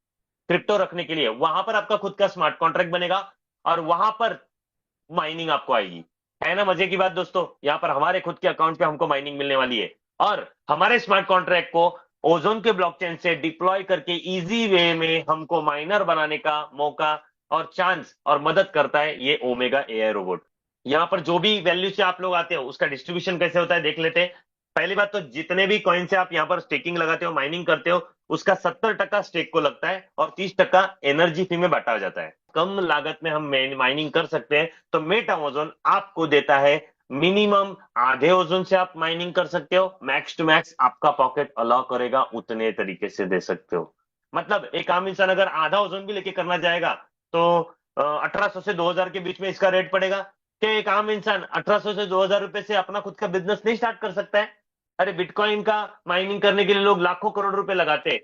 क्रिप्टो रखने के लिए, वहां पर आपका खुद का स्मार्ट कॉन्ट्रैक्ट बनेगा और वहां पर माइनिंग आपको आएगी। है ना मजे की बात दोस्तों? यहाँ पर हमारे खुद के अकाउंट पे हमको माइनिंग मिलने वाली है, और हमारे स्मार्ट कॉन्ट्रैक्ट को ओजोन के ब्लॉकचेन से डिप्लॉय करके इजी वे में हमको माइनर बनाने का मौका और चांस और मदद करता है ये ओमेगा एआई रोबोट। यहाँ पर जो भी वैल्यू से आप लोग आते हो उसका डिस्ट्रीब्यूशन कैसे होता है देख लेते हैं। पहली बात तो जितने भी कॉइन से आप यहाँ पर स्टेकिंग लगाते हो, माइनिंग करते हो, उसका 70% स्टेक को लगता है और 30% एनर्जी फी में बांटा जाता है। कम लागत में हम माइनिंग कर सकते हैं, तो मेटा ओजोन आपको देता है मिनिमम आधे ओजोन से आप माइनिंग कर सकते हो, मैक्स टू मैक्स आपका पॉकेट अलाउ करेगा उतने तरीके से दे सकते हो। मतलब एक आम इंसान अगर आधा ओजोन भी लेके करना चाहेगा तो 1800 से 2000 के बीच में इसका रेट पड़ेगा। क्या एक आम इंसान 1800 से 2000 रुपए से अपना खुद का बिजनेस नहीं स्टार्ट कर सकता है? अरे बिटकॉइन का माइनिंग करने के लिए लोग लाखों करोड़ रुपए लगाते हैं,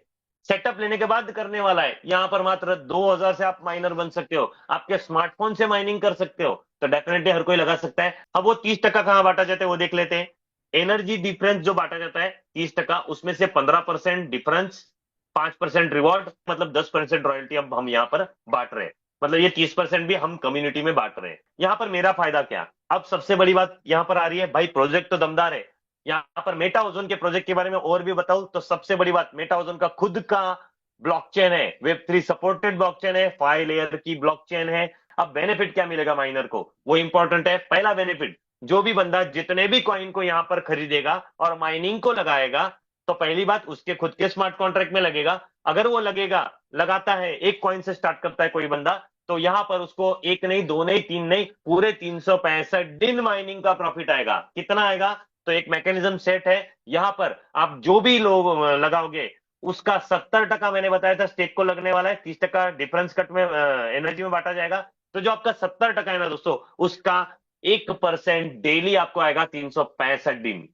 सेटअप लेने के बाद करने वाला है। यहाँ पर मात्र 2000 से आप माइनर बन सकते हो, आपके स्मार्टफोन से माइनिंग कर सकते हो, तो डेफिनेटली हर कोई लगा सकता है। अब वो 30% कहां बांटा जाता है वो देख लेते हैं। एनर्जी डिफरेंस जो बांटा जाता है 30%, उसमें से 15% डिफरेंस, 5% रिवॉर्ड, मतलब 10% रॉयल्टी अब हम यहाँ पर बांट रहे हैं। मतलब ये 30% भी हम कम्युनिटी में बांट रहे हैं। यहाँ पर मेरा फायदा क्या? अब सबसे बड़ी बात यहाँ पर आ रही है, भाई प्रोजेक्ट तो दमदार है। यहाँ पर मेटा ओजोन के प्रोजेक्ट के बारे में और भी बताऊं तो सबसे बड़ी बात, मेटा ओजोन का खुद का ब्लॉकचेन है, वेब3 सपोर्टेड ब्लॉकचेन है, 5 लेयर की ब्लॉकचेन है। अब बेनिफिट क्या मिलेगा माइनर को, वो इंपॉर्टेंट है। पहला बेनिफिट, जो भी बंदा जितने भी कॉइन को यहाँ पर खरीदेगा और माइनिंग को लगाएगा, तो पहली बात उसके खुद के स्मार्ट कॉन्ट्रैक्ट में लगेगा। अगर वो लगाता है, एक कॉइन से स्टार्ट करता है कोई बंदा, तो यहां पर उसको एक नहीं, दो नहीं, तीन नहीं, पूरे 365 दिन माइनिंग का प्रॉफिट आएगा। कितना आएगा? तो एक मैकेनिज्म सेट है, यहां पर आप जो भी लोग लगाओगे उसका 70% मैंने बताया था स्टेक को लगने वाला है, 30% डिफरेंस कट में एनर्जी में बांटा जाएगा। तो जो आपका 70% है ना दोस्तों, उसका 1% डेली आपको आएगा 365 दिन।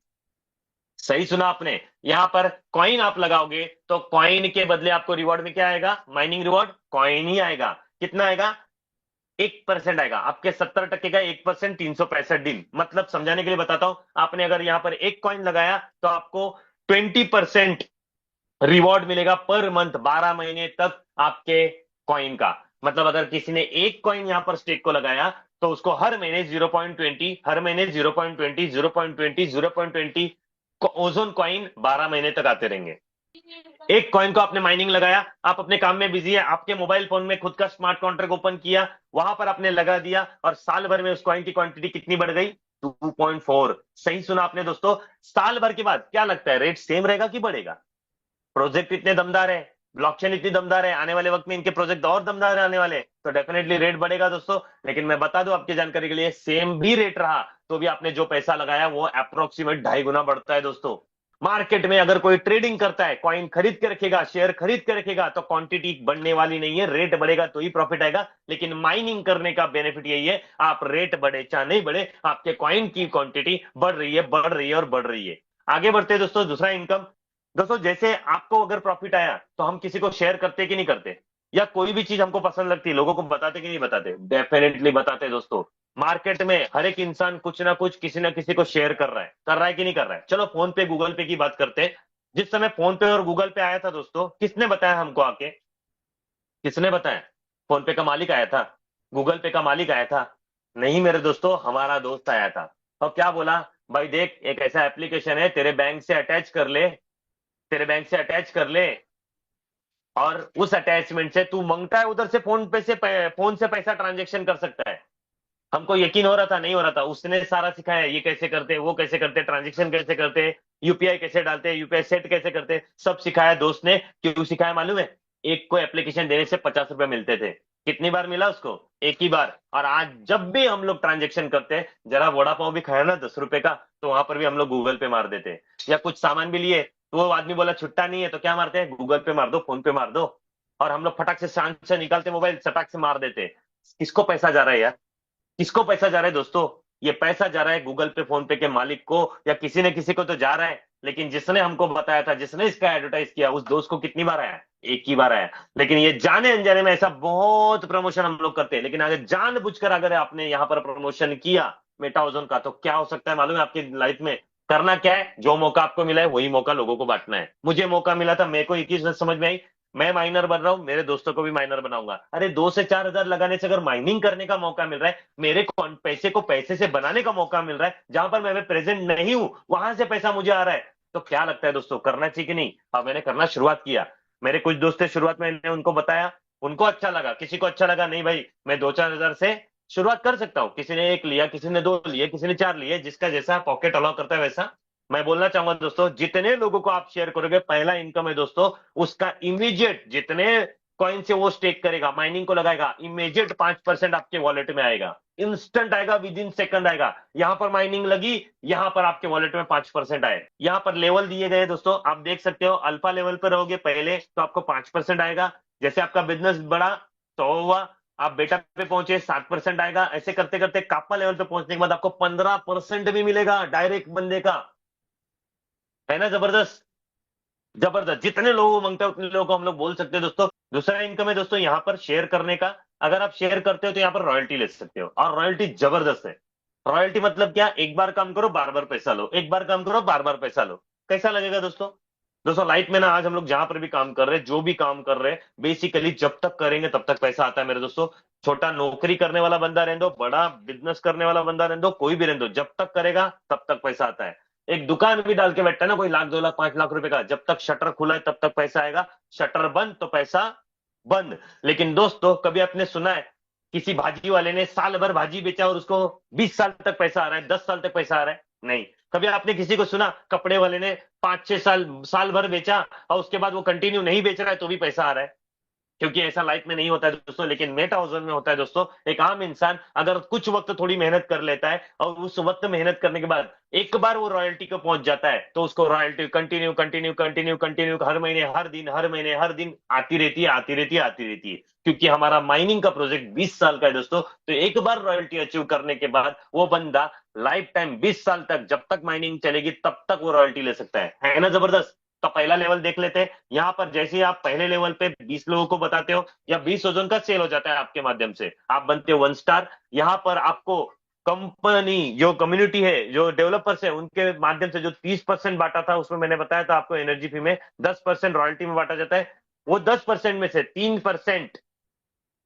सही सुना आपने। यहां पर कॉइन आप लगाओगे तो कॉइन के बदले आपको रिवॉर्ड में क्या आएगा? माइनिंग रिवॉर्ड कॉइन ही आएगा। कितना आएगा? 1% आएगा। आपके 70% का 1% 365 दिन। मतलब समझाने के लिए बताता हूं, आपने अगर यहां पर एक कॉइन लगाया तो आपको 20% रिवॉर्ड मिलेगा पर मंथ, 12 महीने तक आपके कॉइन का। मतलब अगर किसी ने एक कॉइन यहां पर स्टेक को लगाया तो उसको हर महीने 0.20, हर महीने 0.20, 0.20, 0.20 ओजोन कॉइन 12 महीने तक आते रहेंगे। एक कॉइन को आपने माइनिंग लगाया, आप अपने काम में बिजी है, आपके मोबाइल फोन में खुद का स्मार्ट कॉन्ट्रैक्ट ओपन किया, वहां पर आपने लगा दिया, और साल भर में उस कॉइन की क्वांटिटी कितनी बढ़ गई? 2.4। सही सुना आपने दोस्तों। साल भर के बाद क्या लगता है, रेट सेम रहेगा कि बढ़ेगा? प्रोजेक्ट इतने दमदार है, ब्लॉकचेन इतनी दमदार है, आने वाले वक्त में इनके प्रोजेक्ट और दमदार आने वाले हैं, तो डेफिनेटली रेट बढ़ेगा दोस्तों। लेकिन मैं बता दूं आपकी जानकारी के लिए, सेम भी रेट रहा तो भी आपने जो पैसा लगाया वो अप्रोक्सीमेट 2.5 गुना बढ़ता है दोस्तों। मार्केट में अगर कोई ट्रेडिंग करता है, कॉइन खरीद के रखेगा, शेयर खरीद के रखेगा, तो क्वांटिटी बढ़ने वाली नहीं है, रेट बढ़ेगा तो ही प्रॉफिट आएगा। लेकिन माइनिंग करने का बेनिफिट यही है, आप रेट बढ़े चाहे नहीं बढ़े, आपके कॉइन की क्वांटिटी बढ़ रही है, बढ़ रही है और बढ़ रही है। आगे बढ़ते हैं दोस्तों, दूसरा इनकम। दोस्तों जैसे आपको अगर प्रॉफिट आया तो हम किसी को शेयर करते कि नहीं करते, या कोई भी चीज हमको पसंद लगती है लोगों को बताते कि नहीं बताते? डेफिनेटली बताते दोस्तों। मार्केट में हर एक इंसान कुछ ना कुछ किसी ना किसी को शेयर कर रहा है कि नहीं कर रहा है? चलो फोन पे गूगल पे की बात करते हैं। जिस समय फोन पे और गूगल पे आया था दोस्तों, किसने बताया हमको आके? किसने बताया? फोन पे का मालिक आया था? गूगल पे का मालिक आया था? नहीं मेरे दोस्तों, हमारा दोस्त आया था। और क्या बोला? भाई देख, एक ऐसा एप्लीकेशन है, तेरे बैंक से अटैच कर ले, तेरे बैंक से अटैच कर ले, और उस अटैचमेंट से तू मांगता है उधर से फोन पे से फोन से पैसा ट्रांजेक्शन कर सकता है। हमको यकीन हो रहा था, नहीं हो रहा था, उसने सारा सिखाया, ये कैसे करते, वो कैसे करते, ट्रांजेक्शन कैसे करते, यूपीआई कैसे डालते, यूपीआई सेट कैसे करते, सब सिखाया दोस्त ने। क्यों सिखाया मालूम है? एक को एप्लीकेशन देने से 50 रुपए मिलते थे। कितनी बार मिला उसको? एक ही बार। और आज जब भी हम लोग ट्रांजेक्शन करते हैं, जरा वड़ा पाव भी खाया ना 10 रुपए का, तो वहां पर भी हम लोग गूगल पे मार देते हैं। या कुछ सामान भी लिए तो वो आदमी बोला छुट्टा नहीं है, तो क्या मारते हैं? गूगल पे मार दो, फोन पे मार दो। और हम लोग फटाक से शांत से निकालते मोबाइल, सटाक से मार देते। किसको पैसा जा रहा है यार? किसको पैसा जा रहा है दोस्तों? ये पैसा जा रहा है गूगल पे फोन पे के मालिक को, या किसी न किसी को तो जा रहा है। लेकिन जिसने हमको बताया था, जिसने इसका एडवर्टाइज किया, उस दोस्त को कितनी बार आया? एक ही बार आया। लेकिन ये जाने अनजाने में ऐसा बहुत प्रमोशन हम लोग करते हैं, लेकिन अगर जानबूझकर अगर आपने यहाँ पर प्रमोशन किया मेटा ओजोन का, तो क्या हो सकता है मालूम है आपकी लाइफ में? करना क्या है? जो मौका आपको मिला है वही मौका लोगों को बांटना है। मुझे मौका मिला था, मेरे को एक चीज समझ में आई, मैं माइनर बन रहा हूं, मेरे दोस्तों को भी माइनर बनाऊंगा। अरे 2 से 4 हजार लगाने से अगर माइनिंग करने का मौका मिल रहा है, मेरे को पैसे को पैसे से बनाने का मौका मिल रहा है, जहां पर मैं प्रेजेंट नहीं हूं वहां से पैसा मुझे आ रहा है, तो क्या लगता है दोस्तों, करना चाहिए कि नहीं? अब मैंने करना शुरुआत किया। मेरे कुछ दोस्त थे, शुरुआत में मैंने उनको बताया, उनको अच्छा लगा, किसी को अच्छा लगा नहीं भाई, मैं 2-4 हजार से शुरुआत कर सकता हूँ। किसी ने एक लिया, किसी ने दो लिए, किसी ने चार लिए, जिसका जैसा पॉकेट अलाउ करता है वैसा। मैं बोलना चाहूंगा दोस्तों, जितने लोगों को आप शेयर करोगे, पहला इनकम है दोस्तों, उसका इमीडिएट जितने कॉइन से वो स्टेक करेगा, माइनिंग को लगाएगा, इमीडिएट 5% आपके वॉलेट में आएगा। इंस्टेंट आएगा, विद इन सेकंड आएगा। यहां पर माइनिंग लगी, यहां पर आपके वॉलेट में 5% आए। यहां पर लेवल दिए गए दोस्तों, आप देख सकते हो, अल्फा लेवल पर रहोगे पहले तो आपको 5% आएगा। जैसे आपका बिजनेस बढ़ा, 100 हुआ, आप बेटा पे पहुंचे, 7% आएगा। ऐसे करते करते कापा लेवल पे पहुंचने के बाद आपको 15% भी मिलेगा डायरेक्ट बंदे का। है ना जबरदस्त? जबरदस्त। जितने लोगों को मांगता है उतने लोगों को हम लोग बोल सकते हैं दोस्तों। दूसरा इनकम है दोस्तों यहाँ पर शेयर करने का। अगर आप शेयर करते हो तो यहाँ पर रॉयल्टी ले सकते हो, और रॉयल्टी जबरदस्त है। रॉयल्टी मतलब क्या? एक बार काम करो बार बार पैसा लो, एक बार काम करो बार बार पैसा लो। कैसा लगेगा दोस्तों? दोस्तों लाइफ में ना, आज हम लोग जहां पर भी काम कर रहे हैं, जो भी काम कर रहे हैं, बेसिकली जब तक करेंगे तब तक पैसा आता है मेरे दोस्तों। छोटा नौकरी करने वाला बंदा रहने दो, बड़ा बिजनेस करने वाला बंदा रहने दो, कोई भी रहने दो, जब तक करेगा तब तक पैसा आता है। एक दुकान भी डाल के बैठा है ना कोई, 1 लाख 2 लाख 5 लाख रुपए का, जब तक शटर खुला है तब तक पैसा आएगा। शटर बंद तो पैसा बंद। लेकिन दोस्तों कभी आपने सुना है किसी भाजी वाले ने साल भर भाजी बेचा और उसको 20 साल तक पैसा आ रहा है, 10 साल तक पैसा आ रहा है? नहीं। कभी आपने किसी को सुना कपड़े वाले ने 5-6 साल साल भर बेचा और उसके बाद वो कंटिन्यू नहीं बेच रहा है तो भी पैसा आ रहा है? क्योंकि ऐसा लाइफ में नहीं होता है दोस्तों, लेकिन मेटा ओजोन में होता है दोस्तों। एक आम इंसान अगर कुछ वक्त थोड़ी मेहनत कर लेता है, और उस वक्त मेहनत करने के बाद एक बार वो रॉयल्टी को पहुंच जाता है, तो उसको royalty continue continue continue continue हर महीने हर दिन हर महीने हर दिन आती रहती है, आती रहती है, आती रहती है। क्योंकि हमारा माइनिंग का प्रोजेक्ट 20 साल का है दोस्तों, तो एक बार रॉयल्टी अचीव करने के बाद वो बंदा लाइफ टाइम 20 साल तक, जब तक माइनिंग चलेगी तब तक वो रॉयल्टी ले सकता है ना जबरदस्त? तो पहला लेवल देख लेते हैं। यहाँ पर जैसे ही आप पहले लेवल पे 20 लोगों को बताते हो, या 20 ओजोन का सेल हो जाता है आपके माध्यम से, आप बनते हो 1 स्टार। यहाँ पर आपको कंपनी, जो कम्युनिटी है, जो डेवलपर्स है, उनके माध्यम से जो 30% बांटा था, उसमें मैंने बताया था आपको एनर्जी फी में 10% रॉयल्टी में बांटा जाता है। वो 10% में से 3%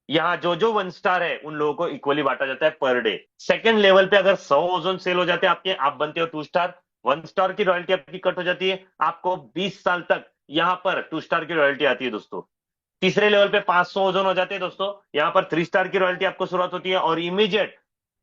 यहाँ जो जो 1 स्टार है उन लोगों को इक्वली बांटा जाता है पर डे। सेकंड लेवल पे अगर 100 ओजोन सेल हो जाते हैं आपके, आप बनते हो 2 स्टार। 1 स्टार की रॉयल्टी आपकी कट हो जाती है, आपको 20 साल तक यहाँ पर 2 स्टार की रॉयल्टी आती है दोस्तों। तीसरे लेवल पे 500 ओजोन हो जाते हैं दोस्तों, यहाँ पर 3 स्टार की रॉयल्टी आपको शुरुआत होती है, और इमीडिएट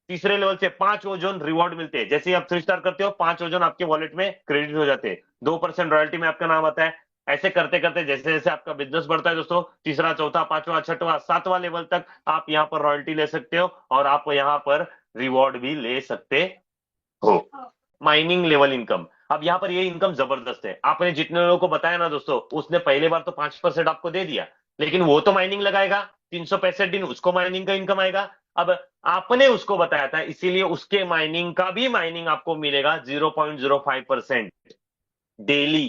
तीसरे लेवल से 5 ओजोन रिवॉर्ड मिलते हैं। जैसे ही आप 3 स्टार करते हो, 5 ओजोन आपके वॉलेट में क्रेडिट हो जाते हैं, 2% रॉयल्टी में आपका नाम आता है। ऐसे करते करते जैसे जैसे आपका बिजनेस बढ़ता है दोस्तों, तीसरा चौथा पांचवा छठवां सातवां लेवल तक आप यहाँ पर रॉयल्टी ले सकते हो, और आप यहाँ पर रिवॉर्ड भी ले सकते हो। Mining level income. अब यहाँ पर ये इनकम जबरदस्त है। आपने जितने लोगों को बताया ना दोस्तों, उसने पहले बार तो 5% आपको दे दिया, लेकिन वो तो माइनिंग लगाएगा 365 दिन, उसको माइनिंग का इनकम आएगा। अब आपने उसको बताया था, इसीलिए उसके माइनिंग का भी माइनिंग आपको मिलेगा 0.05% डेली।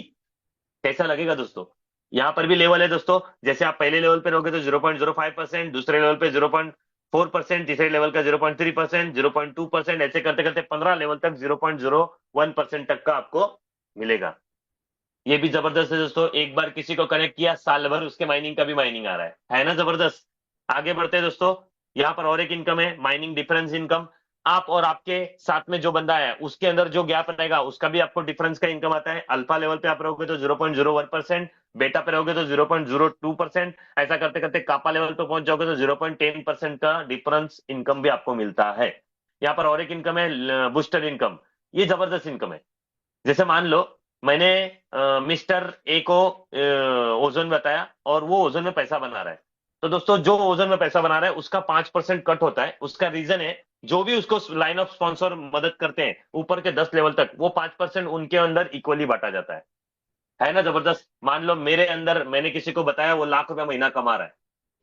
कैसा लगेगा दोस्तों? यहाँ पर भी लेवल है दोस्तों। जैसे आप पहले लेवल पे रहोगे तो 0.05%, दूसरे लेवल पे 0.4%, तीसरे लेवल का 0.3%, 0.2%, ऐसे करते करते 15 लेवल तक 0.01% तक का आपको मिलेगा। ये भी जबरदस्त है दोस्तों। एक बार किसी को कनेक्ट किया, साल भर उसके माइनिंग का भी माइनिंग आ रहा है ना जबरदस्त। आगे बढ़ते हैं दोस्तों। यहाँ पर और एक इनकम है, माइनिंग डिफरेंस इनकम। आप और आपके साथ में जो बंदा है उसके अंदर जो गैप रहेगा उसका भी आपको डिफरेंस का इनकम आता है। अल्फा लेवल पे आप रहोगे तो 0.01%, बेटा पे रहोगे तो 0.02%, ऐसा करते करते कापा लेवल पे पहुंच जाओगे तो 0.10% का डिफरेंस इनकम भी आपको मिलता है। यहाँ पर और एक इनकम है, बूस्टर इनकम। ये जबरदस्त इनकम है। जैसे मान लो मैंने मिस्टर ए को ओजोन बताया और वो ओजोन में पैसा बना रहा है। तो दोस्तों जो ओजोन में पैसा बना रहा है उसका 5% कट होता है। उसका रीजन है, जो भी उसको लाइन ऑफ स्पॉन्सर मदद करते हैं ऊपर के 10 लेवल तक, वो 5% उनके अंदर इक्वली बांटा जाता है ना जबरदस्त। मान लो मेरे अंदर मैंने किसी को बताया, वो लाख रुपया महीना कमा रहा है,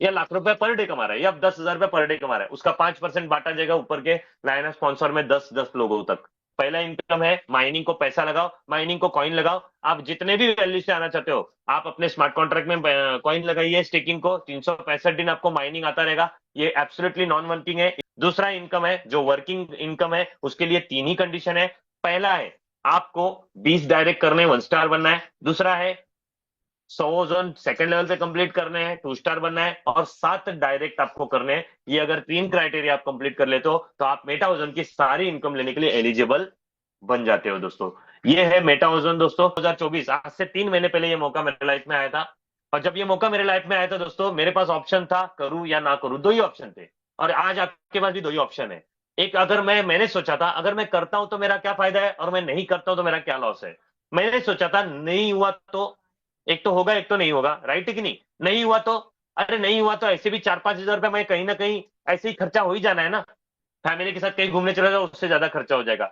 या लाख रुपया पर डे कमा रहा है, या 10,000 रुपया पर डे कमा रहा है, उसका 5% बांटा जाएगा ऊपर के लाइन ऑफ स्पॉन्सर में 10-10 लोगों तक। पहला इनकम है माइनिंग को पैसा लगाओ, माइनिंग को कॉइन लगाओ। आप जितने भी वैल्यू से आना चाहते हो आप अपने स्मार्ट कॉन्ट्रैक्ट में कॉइन लगाइए, स्टेकिंग को 365 दिन आपको माइनिंग आता रहेगा। ये एब्सोल्युटली नॉन वर्किंग है। दूसरा इनकम है जो वर्किंग इनकम है, उसके लिए तीन ही कंडीशन है। पहला है आपको 20 डायरेक्ट करने 1 स्टार बनना है। दूसरा है 100 जोन सेकंड लेवल पे कंप्लीट करने हैं, 2 स्टार बनना है, और 7 डायरेक्ट आपको करने हैं। ये अगर तीन क्राइटेरिया आप कंप्लीट कर लेते हो तो आप मेटा ओजोन की सारी इनकम लेने के लिए एलिजिबल बन जाते हो दोस्तों। ये है मेटा ओजोन दोस्तों 2024। आज से 3 महीने पहले ये मौका मेरे लाइफ में आया था। और जब ये मौका मेरे लाइफ में आया था दोस्तों, मेरे पास ऑप्शन था करूं या ना करूं, दो ही ऑप्शन थे। और आज आपके पास भी दो ही ऑप्शन है। एक, अगर मैंने सोचा था अगर मैं करता हूं तो मेरा क्या फायदा है, और मैं नहीं करता हूं तो मेरा क्या लॉस है। मैंने सोचा था नहीं हुआ तो एक तो होगा, एक तो नहीं होगा, राइट है कि नहीं? नहीं हुआ तो, अरे नहीं हुआ तो ऐसे भी 4-5 हजार रुपये मैं कहीं ना कहीं ऐसे ही खर्चा हो ही जाना है ना। फैमिली के साथ कहीं घूमने चले जाओ उससे ज्यादा खर्चा हो जाएगा।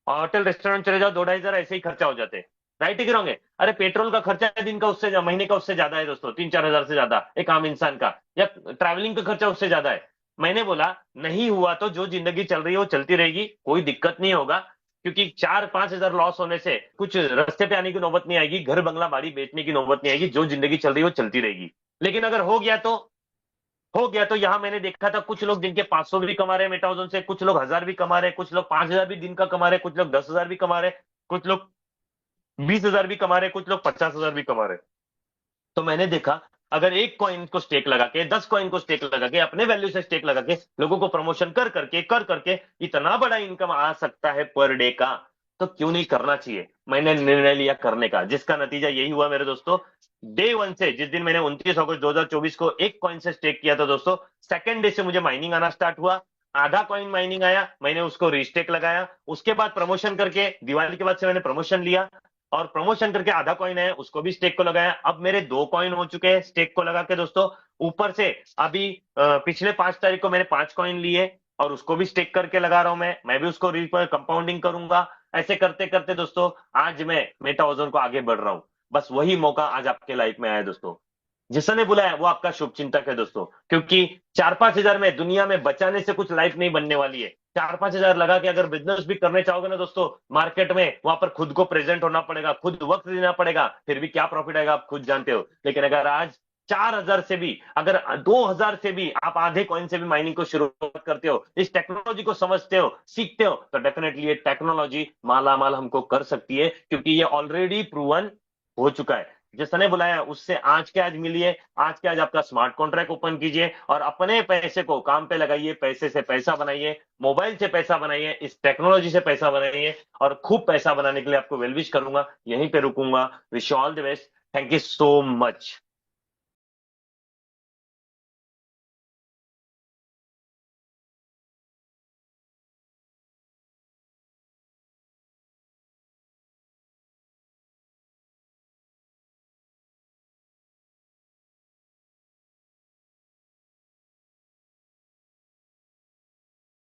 होटल रेस्टोरेंट चले जाओ 2-2.5 हजार ऐसे ही खर्चा हो जाते हैं। राइट है कि रॉन्ग है? अरे पेट्रोल का खर्चा दिन का उससे महीने का उससे ज्यादा है दोस्तों, 3-4 हजार से ज्यादा एक आम इंसान का, या ट्रैवलिंग का खर्चा उससे ज्यादा है। मैंने बोला नहीं हुआ तो जो जिंदगी चल रही है वो चलती रहेगी, कोई दिक्कत नहीं होगा। क्योंकि 4-5 हजार लॉस होने से कुछ रास्ते पे आने की नौबत नहीं आएगी, घर बंगला बाड़ी बेचने की नौबत नहीं आएगी, जो जिंदगी चल रही है वो चलती रहेगी। लेकिन अगर हो गया तो यहाँ मैंने देखा था कुछ लोग जिनके 500 भी कमा रहे हैं मेटाउजन से, कुछ लोग 1000 भी कमा रहे हैं, कुछ लोग 5 हजार भी दिन का कमा रहे हैं, कुछ लोग 10 हजार भी कमा रहे हैं, कुछ लोग 20 हजार भी कमा रहे हैं, कुछ लोग 50 हजार भी कमा रहे हैं। तो मैंने देखा अगर एक कॉइन को स्टेक लगा के, 10 कॉइन को स्टेक लगा के, अपने वैल्यू से स्टेक लगा के, लोगों को प्रमोशन कर करके इतना बड़ा इनकम आ सकता है पर डे का, तो क्यों नहीं करना चाहिए। मैंने निर्णय लिया करने का, जिसका नतीजा यही हुआ मेरे दोस्तों। डे वन से, जिस दिन मैंने 29 अगस्त 2024 को एक कॉइन से स्टेक किया था दोस्तों, सेकंड डे से मुझे माइनिंग आना स्टार्ट हुआ। आधा कॉइन माइनिंग आया, मैंने उसको रीस्टेक लगाया। उसके बाद प्रमोशन करके, दिवाली के बाद से मैंने प्रमोशन लिया, और प्रमोशन करके आधा कॉइन है उसको भी स्टेक को लगाया। अब मेरे 2 कॉइन हो चुके हैं स्टेक को लगा के दोस्तों। ऊपर से अभी पिछले 5 तारीख को मैंने 5 कॉइन लिए और उसको भी स्टेक करके लगा रहा हूं। मैं भी उसको कंपाउंडिंग करूंगा। ऐसे करते करते दोस्तों आज मैं मेटा ओजोन को आगे बढ़ रहा हूं। बस वही मौका आज आपके लाइफ में आया दोस्तों। जिसने बुलाया वो आपका शुभ चिंतक है दोस्तों। क्योंकि 4-5 हजार में दुनिया में बचाने से कुछ लाइफ नहीं बनने वाली है। 4-5 हजार लगा के अगर बिजनेस भी करने चाहोगे ना दोस्तों, मार्केट में वहां पर खुद को प्रेजेंट होना पड़ेगा, खुद वक्त देना पड़ेगा, फिर भी क्या प्रॉफिट आएगा आप खुद जानते हो। लेकिन अगर आज 4 हजार से भी, अगर 2 हजार से भी आप आधे कॉइन से भी माइनिंग को शुरुआत करते हो, इस टेक्नोलॉजी को समझते हो, सीखते हो, तो डेफिनेटली ये टेक्नोलॉजी माला माल हमको कर सकती है। क्योंकि ये ऑलरेडी प्रूवन हो चुका है। जिसने बुलाया उससे आज के आज मिलिए, आज के आज आपका स्मार्ट कॉन्ट्रैक्ट ओपन कीजिए और अपने पैसे को काम पे लगाइए, पैसे से पैसा बनाइए, मोबाइल से पैसा बनाइए, इस टेक्नोलॉजी से पैसा बनाइए, और खूब पैसा बनाने के लिए आपको वेल विश करूंगा। यहीं पे रुकूंगा। Wish all the best. Thank you so much.